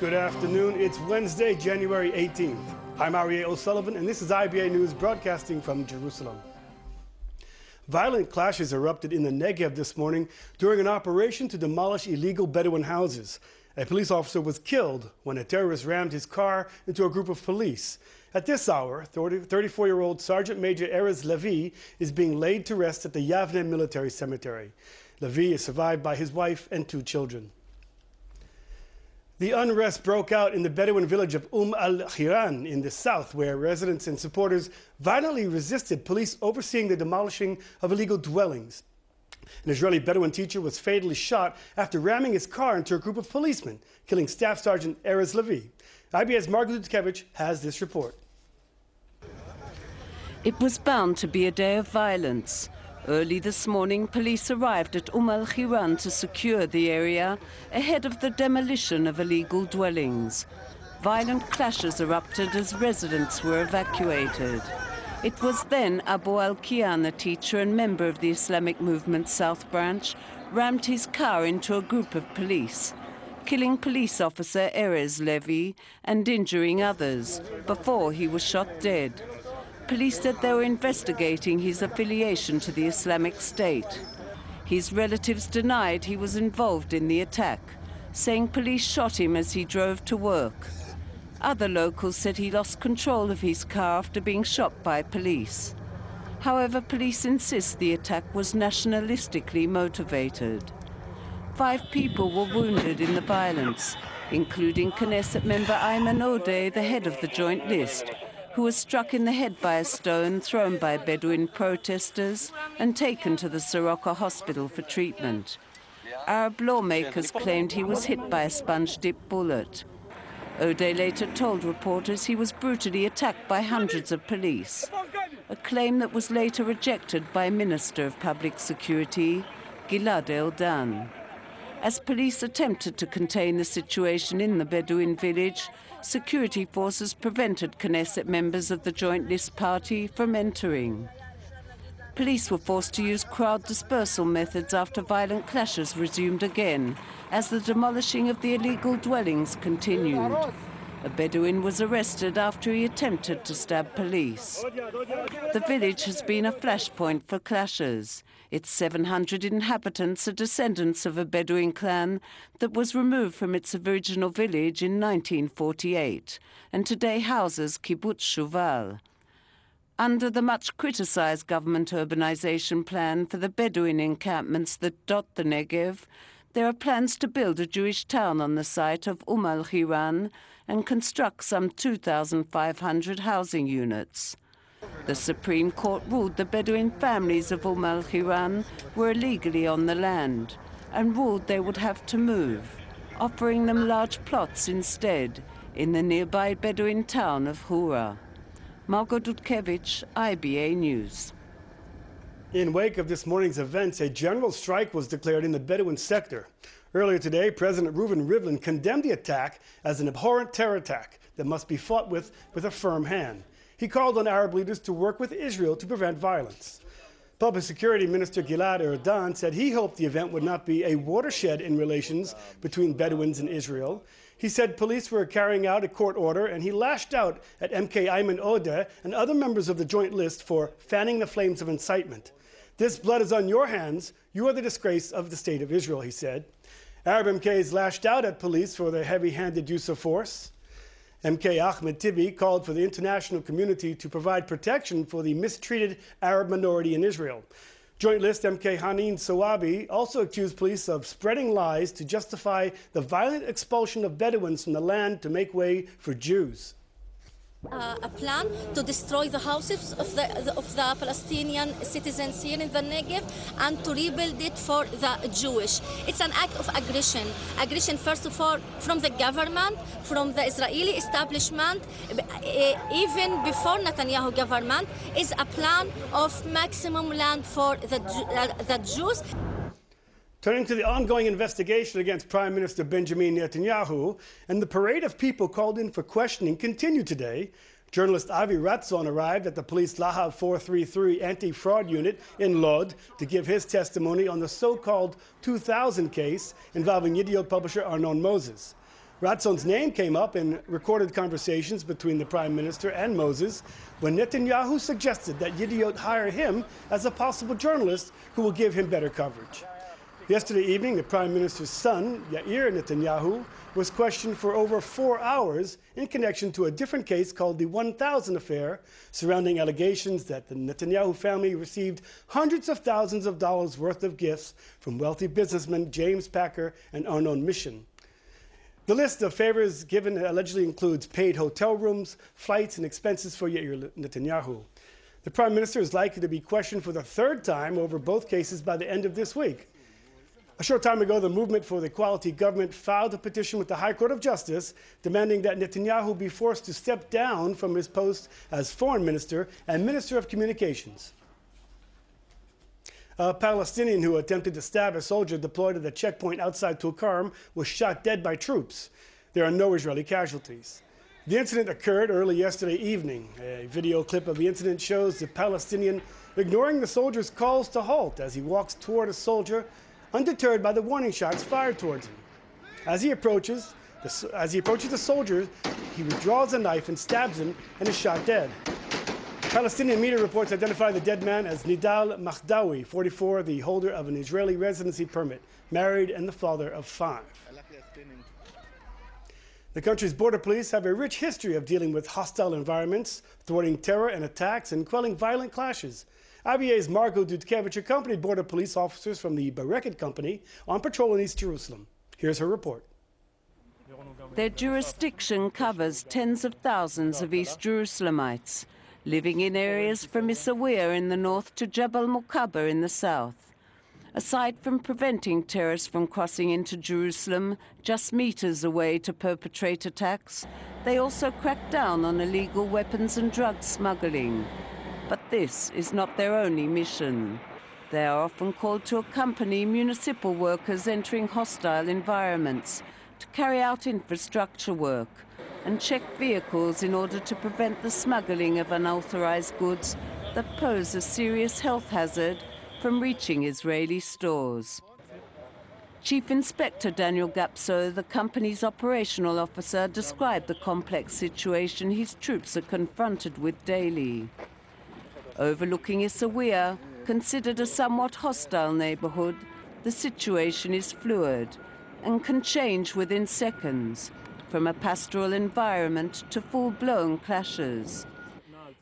Good afternoon. It's Wednesday, January 18th. I'm Ariel O'Sullivan, and this is IBA News broadcasting from Jerusalem. Violent clashes erupted in the Negev this morning during an operation to demolish illegal Bedouin houses. A police officer was killed when a terrorist rammed his car into a group of police. At this hour, 34-year-old Sergeant Major Erez Levi is being laid to rest at the Yavne Military Cemetery. Levi is survived by his wife and 2 children. The unrest broke out in the Bedouin village of al-Hiran in the south, where residents and supporters violently resisted police overseeing the demolishing of illegal dwellings. An Israeli Bedouin teacher was fatally shot after ramming his car into a group of policemen, killing Staff Sergeant Erez Levi. IBA's Margaret Dudkevich has this report. It was bound to be a day of violence. Early this morning, police arrived at al-Hiran to secure the area ahead of the demolition of illegal dwellings. Violent clashes erupted as residents were evacuated. It was then Abu al-Kian, a teacher and member of the Islamic Movement South Branch, rammed his car into a group of police, killing police officer Erez Levi and injuring others before he was shot dead. Police said they were investigating his affiliation to the Islamic State. His relatives denied he was involved in the attack, saying police shot him as he drove to work. Other locals said he lost control of his car after being shot by police. However, police insist the attack was nationalistically motivated. 5 people were wounded in the violence, including Knesset member Ayman Odeh, the head of the Joint List, who was struck in the head by a stone thrown by Bedouin protesters and taken to the Soroka hospital for treatment. Arab lawmakers claimed he was hit by a sponge-tipped bullet. Odeh later told reporters he was brutally attacked by hundreds of police, a claim that was later rejected by Minister of Public Security Gilad Erdan. As police attempted to contain the situation in the Bedouin village, security forces prevented Knesset members of the Joint List Party from entering. Police were forced to use crowd dispersal methods after violent clashes resumed again, as the demolishing of the illegal dwellings continued. A Bedouin was arrested after he attempted to stab police. The village has been a flashpoint for clashes. Its 700 inhabitants are descendants of a Bedouin clan that was removed from its original village in 1948 and today houses Kibbutz Shuval. Under the much-criticized government urbanization plan for the Bedouin encampments that dot the Negev, there are plans to build a Jewish town on the site of al-Hiran and construct some 2,500 housing units. The Supreme Court ruled the Bedouin families of al-Hiran were illegally on the land and ruled they would have to move, offering them large plots instead in the nearby Bedouin town of Hura. Margaret Dudkevich, IBA News. In wake of this morning's events, a general strike was declared in the Bedouin sector. Earlier today, President Reuven Rivlin condemned the attack as an abhorrent terror attack that must be fought with a firm hand. He called on Arab leaders to work with Israel to prevent violence. Public Security Minister Gilad Erdan said he hoped the event would not be a watershed in relations between Bedouins and Israel. He said police were carrying out a court order, and he lashed out at MK Ayman Odeh and other members of the Joint List for fanning the flames of incitement. "This blood is on your hands. You are the disgrace of the state of Israel," he said. Arab MKs lashed out at police for their heavy-handed use of force. MK Ahmed Tibi called for the international community to provide protection for the mistreated Arab minority in Israel. Joint List MK Hanin Sawabi also accused police of spreading lies to justify the violent expulsion of Bedouins from the land to make way for Jews. A plan to destroy the houses of the Palestinian citizens here in the Negev and to rebuild it for the Jewish. It's an act of aggression. Aggression, first of all, from the government, from the Israeli establishment, even before Netanyahu government, is a plan of maximum land for the Jews. Turning to the ongoing investigation against Prime Minister Benjamin Netanyahu, and the parade of people called in for questioning continued today. Journalist Avi Ratzon arrived at the police Lahav 433 anti-fraud unit in Lod to give his testimony on the so-called 2000 case involving Yediot publisher Arnon Moses. Ratzon's name came up in recorded conversations between the Prime Minister and Moses when Netanyahu suggested that Yediot hire him as a possible journalist who will give him better coverage. Yesterday evening, the Prime Minister's son, Yair Netanyahu, was questioned for over 4 hours in connection to a different case called the 1000 affair, surrounding allegations that the Netanyahu family received hundreds of thousands of dollars worth of gifts from wealthy businessmen James Packer and Arnon Mission. The list of favors given allegedly includes paid hotel rooms, flights, and expenses for Yair Netanyahu. The Prime Minister is likely to be questioned for the third time over both cases by the end of this week. A short time ago, the Movement for the Equality Government filed a petition with the High Court of Justice demanding that Netanyahu be forced to step down from his post as Foreign Minister and Minister of Communications. A Palestinian who attempted to stab a soldier deployed at a checkpoint outside Tulkarm was shot dead by troops. There are no Israeli casualties. The incident occurred early yesterday evening. A video clip of the incident shows the Palestinian ignoring the soldier's calls to halt as he walks toward a soldier, undeterred by the warning shots fired towards him. As he approaches the soldier, he withdraws a knife and stabs him and is shot dead. Palestinian media reports identify the dead man as Nidal Mahdawi, 44, the holder of an Israeli residency permit, married and the father of 5. The country's border police have a rich history of dealing with hostile environments, thwarting terror and attacks, and quelling violent clashes. IBA's Margot Dudkevich accompanied border police officers from the Bereket Company on patrol in East Jerusalem. Here's her report. Their jurisdiction covers tens of thousands of East Jerusalemites, living in areas from Issawiyah in the north to Jabal Mukaber in the south. Aside from preventing terrorists from crossing into Jerusalem just meters away to perpetrate attacks, they also crack down on illegal weapons and drug smuggling. But this is not their only mission. They are often called to accompany municipal workers entering hostile environments, to carry out infrastructure work, and check vehicles in order to prevent the smuggling of unauthorized goods that pose a serious health hazard from reaching Israeli stores. Chief Inspector Daniel Gapso, the company's operational officer, described the complex situation his troops are confronted with daily. Overlooking Issawiyah, considered a somewhat hostile neighborhood, the situation is fluid and can change within seconds, from a pastoral environment to full-blown clashes.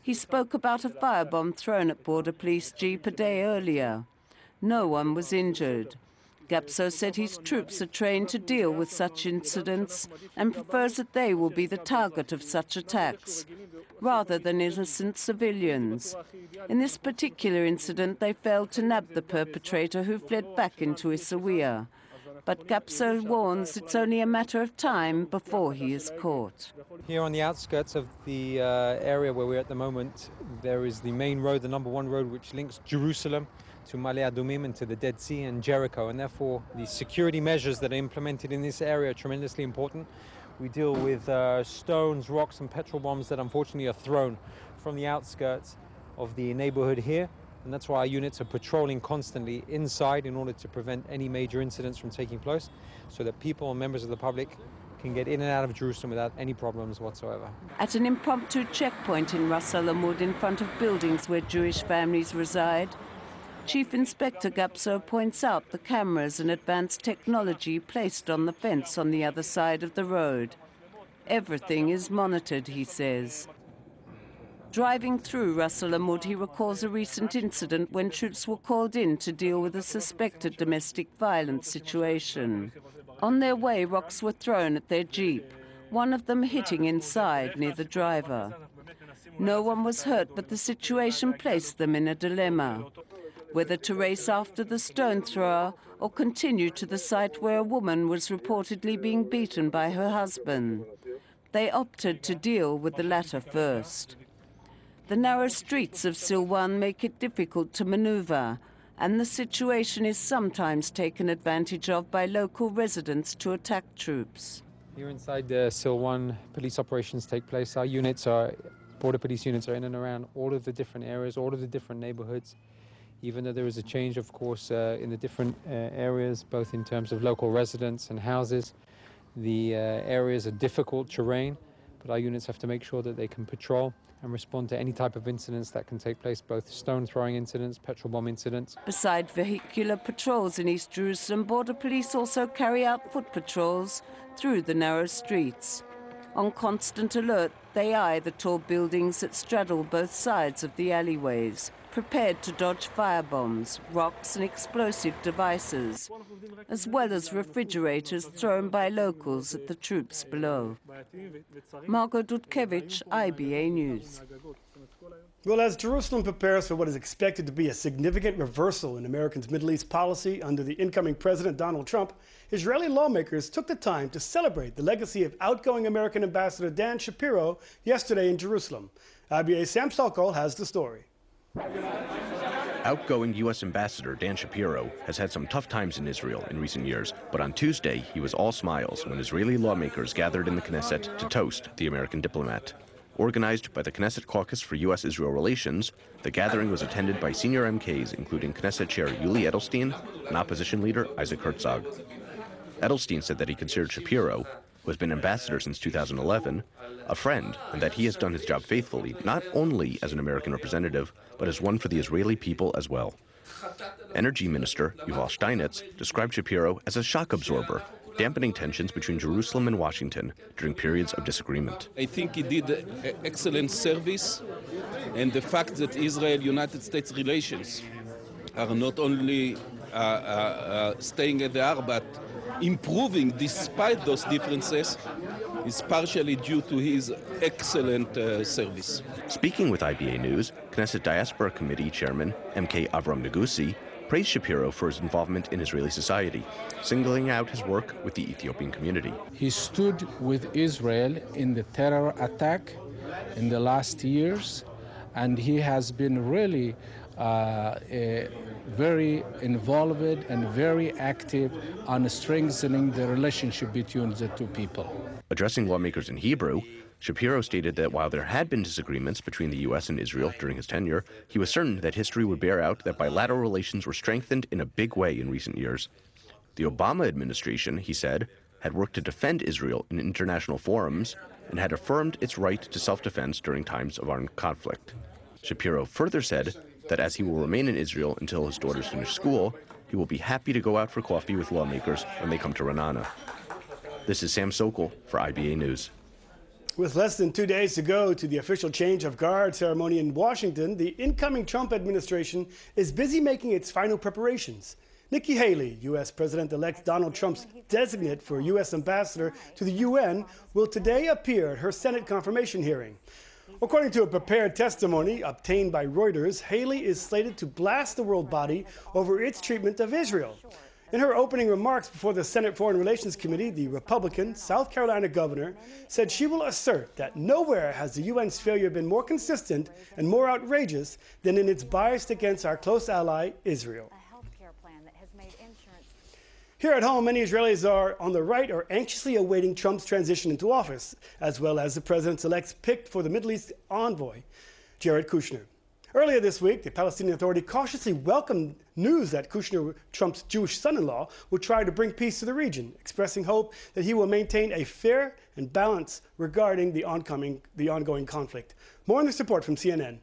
He spoke about a firebomb thrown at border police jeep a day earlier. No one was injured. Gapso said his troops are trained to deal with such incidents and prefers that they will be the target of such attacks, rather than innocent civilians. In this particular incident, they failed to nab the perpetrator, who fled back into Issawiyah. But Gapso warns it's only a matter of time before he is caught. Here on the outskirts of the area where we're at the moment, there is the main road, the #1 road, which links Jerusalem to Ma'ale Adumim and to the Dead Sea and Jericho, and therefore the security measures that are implemented in this area are tremendously important. We deal with stones, rocks and petrol bombs that unfortunately are thrown from the outskirts of the neighborhood here, and that's why our units are patrolling constantly inside in order to prevent any major incidents from taking place, so that people and members of the public can get in and out of Jerusalem without any problems whatsoever. At an impromptu checkpoint in Ras Al Amud in front of buildings where Jewish families reside, Chief Inspector Gapso points out the cameras and advanced technology placed on the fence on the other side of the road. Everything is monitored, he says. Driving through Ras Al Amud, he recalls a recent incident when troops were called in to deal with a suspected domestic violence situation. On their way, rocks were thrown at their jeep, one of them hitting inside near the driver. No one was hurt, but the situation placed them in a dilemma, whether to race after the stone thrower or continue to the site where a woman was reportedly being beaten by her husband. They opted to deal with the latter first. The narrow streets of Silwan make it difficult to maneuver, and the situation is sometimes taken advantage of by local residents to attack troops. Here inside Silwan, police operations take place. Our border police units are in and around all of the different areas, all of the different neighborhoods. Even though there is a change, of course, in the different areas, both in terms of local residents and houses, The areas are difficult terrain, but our units have to make sure that they can patrol and respond to any type of incidents that can take place, both stone throwing incidents, petrol bomb incidents. Beside vehicular patrols in East Jerusalem, border police also carry out foot patrols through the narrow streets. On constant alert, they eye the tall buildings that straddle both sides of the alleyways, prepared to dodge firebombs, rocks and explosive devices, as well as refrigerators thrown by locals at the troops below. Margot Dudkevich, IBA News. Well, as Jerusalem prepares for what is expected to be a significant reversal in Americans' Middle East policy under the incoming President Donald Trump, Israeli lawmakers took the time to celebrate the legacy of outgoing American Ambassador Dan Shapiro yesterday in Jerusalem. IBA's Sam Sokol has the story. Outgoing U.S. Ambassador Dan Shapiro has had some tough times in Israel in recent years, but on Tuesday he was all smiles when Israeli lawmakers gathered in the Knesset to toast the American diplomat. Organized by the Knesset Caucus for U.S.-Israel Relations, the gathering was attended by senior MKs including Knesset Chair Yuli Edelstein and opposition leader Isaac Herzog. Edelstein said that he considered Shapiro, who has been ambassador since 2011, a friend, and that he has done his job faithfully, not only as an American representative, but as one for the Israeli people as well. Energy Minister Yuval Steinitz described Shapiro as a shock absorber, dampening tensions between Jerusalem and Washington during periods of disagreement. I think he did an excellent service, and the fact that Israel-United States relations are not only staying as they are, but improving despite those differences is partially due to his excellent service. Speaking with IBA News, Knesset Diaspora Committee Chairman MK Avram Negusi praised Shapiro for his involvement in Israeli society, singling out his work with the Ethiopian community. He stood with Israel in the terror attack in the last years, and he has been really very involved and very active on strengthening the relationship between the two people. Addressing lawmakers in Hebrew, Shapiro stated that while there had been disagreements between the U.S. and Israel during his tenure, he was certain that history would bear out that bilateral relations were strengthened in a big way in recent years. The Obama administration, he said, had worked to defend Israel in international forums and had affirmed its right to self-defense during times of armed conflict. Shapiro further said that as he will remain in Israel until his daughters finish school, he will be happy to go out for coffee with lawmakers when they come to Ra'anana. This is Sam Sokol for IBA News. With less than 2 days to go to the official change of guard ceremony in Washington, the incoming Trump administration is busy making its final preparations. Nikki Haley, U.S. President-elect Donald Trump's designate for U.S. ambassador to the UN, will today appear at her Senate confirmation hearing. According to a prepared testimony obtained by Reuters, Haley is slated to blast the world body over its treatment of Israel. In her opening remarks before the Senate Foreign Relations Committee, the Republican South Carolina governor said she will assert that nowhere has the UN's failure been more consistent and more outrageous than in its bias against our close ally, Israel. Here at home, many Israelis on the right are anxiously awaiting Trump's transition into office, as well as the president-elect's pick for the Middle East envoy, Jared Kushner. Earlier this week, the Palestinian Authority cautiously welcomed news that Kushner, Trump's Jewish son-in-law, will try to bring peace to the region, expressing hope that he will maintain a fair and balance regarding the ongoing conflict. More on this report from CNN.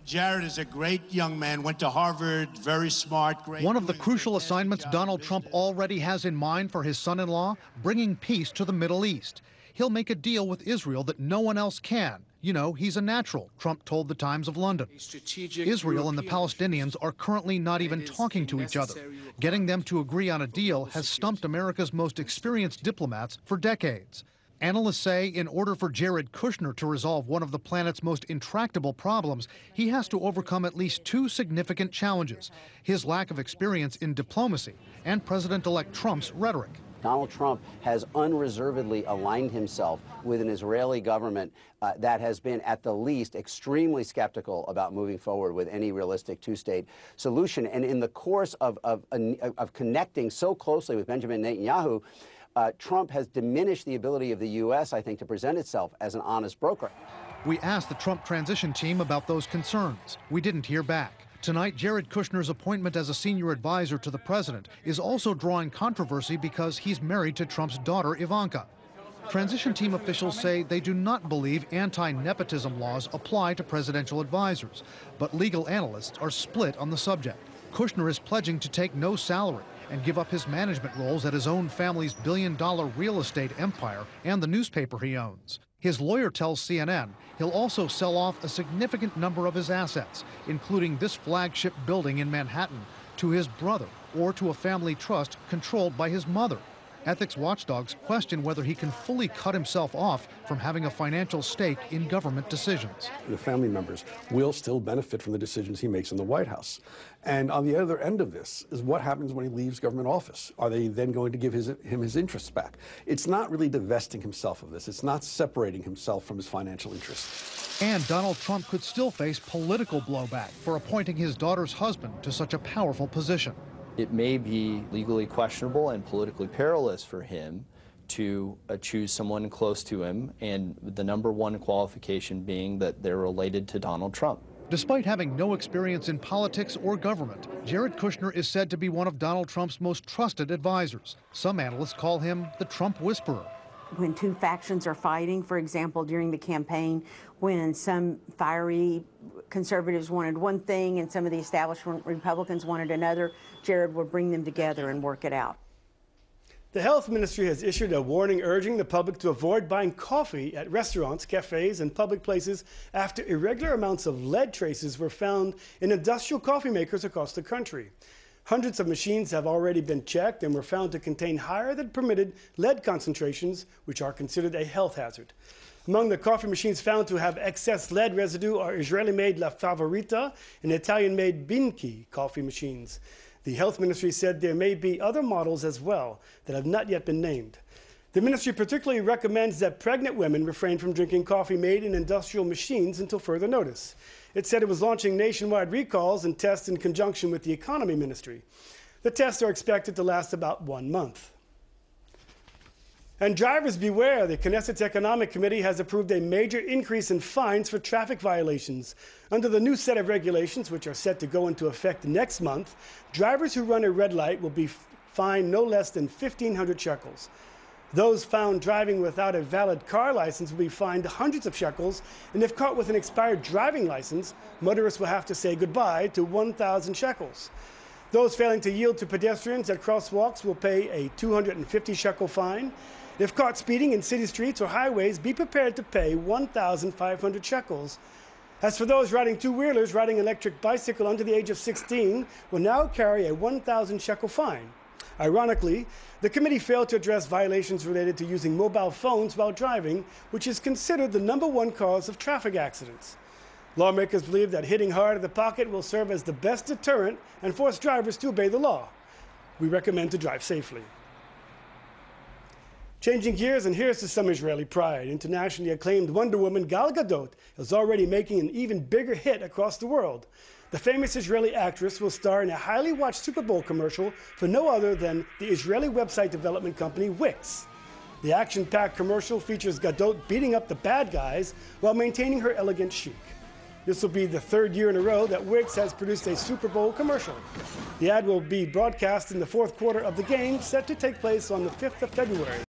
Jared is a great young man, went to Harvard, very smart, great. One of the crucial assignments Donald Trump already has in mind for his son-in-law, bringing peace to the Middle East. He'll make a deal with Israel that no one else can. You know, he's a natural, Trump told the Times of London. Israel and the Palestinians are currently not even talking to each other. Getting them to agree on a deal has stumped America's most experienced diplomats for decades. Analysts say in order for Jared Kushner to resolve one of the planet's most intractable problems, he has to overcome at least two significant challenges: his lack of experience in diplomacy and President-elect Trump's rhetoric. Donald Trump has unreservedly aligned himself with an Israeli government that has been, at the least, extremely skeptical about moving forward with any realistic two-state solution. And in the course of connecting so closely with Benjamin Netanyahu, Trump has diminished the ability of the U.S., I think, to present itself as an honest broker. We asked the Trump transition team about those concerns. We didn't hear back. Tonight, Jared Kushner's appointment as a senior advisor to the president is also drawing controversy because he's married to Trump's daughter, Ivanka. Transition team officials say they do not believe anti-nepotism laws apply to presidential advisors, but legal analysts are split on the subject. Kushner is pledging to take no salary and give up his management roles at his own family's billion-dollar real estate empire and the newspaper he owns. His lawyer tells CNN he'll also sell off a significant number of his assets, including this flagship building in Manhattan, to his brother or to a family trust controlled by his mother. Ethics watchdogs question whether he can fully cut himself off from having a financial stake in government decisions. The family members will still benefit from the decisions he makes in the White House. And on the other end of this is what happens when he leaves government office. Are they then going to give him his interests back? It's not really divesting himself of this. It's not separating himself from his financial interests. And Donald Trump could still face political blowback for appointing his daughter's husband to such a powerful position. It may be legally questionable and politically perilous for him to choose someone close to him, and the number one qualification being that they're related to Donald Trump. Despite having no experience in politics or government, Jared Kushner is said to be one of Donald Trump's most trusted advisors. Some analysts call him the Trump whisperer. When two factions are fighting, for example, during the campaign, when some fiery conservatives wanted one thing and some of the establishment Republicans wanted another, Jared would bring them together and work it out. The health ministry has issued a warning urging the public to avoid buying coffee at restaurants, cafes, and public places after irregular amounts of lead traces were found in industrial coffee makers across the country. Hundreds of machines have already been checked and were found to contain higher than permitted lead concentrations, which are considered a health hazard. Among the coffee machines found to have excess lead residue are Israeli-made La Favorita and Italian-made Binki coffee machines. The health ministry said there may be other models as well that have not yet been named. The ministry particularly recommends that pregnant women refrain from drinking coffee made in industrial machines until further notice. It said it was launching nationwide recalls and tests in conjunction with the economy ministry. The tests are expected to last about 1 month. And drivers beware, the Knesset's Economic Committee has approved a major increase in fines for traffic violations. Under the new set of regulations, which are set to go into effect next month, drivers who run a red light will be fined no less than 1,500 shekels. Those found driving without a valid car license will be fined hundreds of shekels, and if caught with an expired driving license, motorists will have to say goodbye to 1,000 shekels. Those failing to yield to pedestrians at crosswalks will pay a 250 shekel fine. If caught speeding in city streets or highways, be prepared to pay 1,500 shekels. As for those riding two-wheelers, riding an electric bicycle under the age of 16 will now carry a 1,000 shekel fine. Ironically, the committee failed to address violations related to using mobile phones while driving, which is considered the #1 cause of traffic accidents. Lawmakers believe that hitting hard at the pocket will serve as the best deterrent and force drivers to obey the law. We recommend to drive safely. Changing gears, and here's to some Israeli pride. Internationally acclaimed Wonder Woman Gal Gadot is already making an even bigger hit across the world. The famous Israeli actress will star in a highly watched Super Bowl commercial for no other than the Israeli website development company Wix. The action-packed commercial features Gadot beating up the bad guys while maintaining her elegant chic. This will be the 3rd year in a row that Wix has produced a Super Bowl commercial. The ad will be broadcast in the 4th quarter of the game, set to take place on the 5th of February.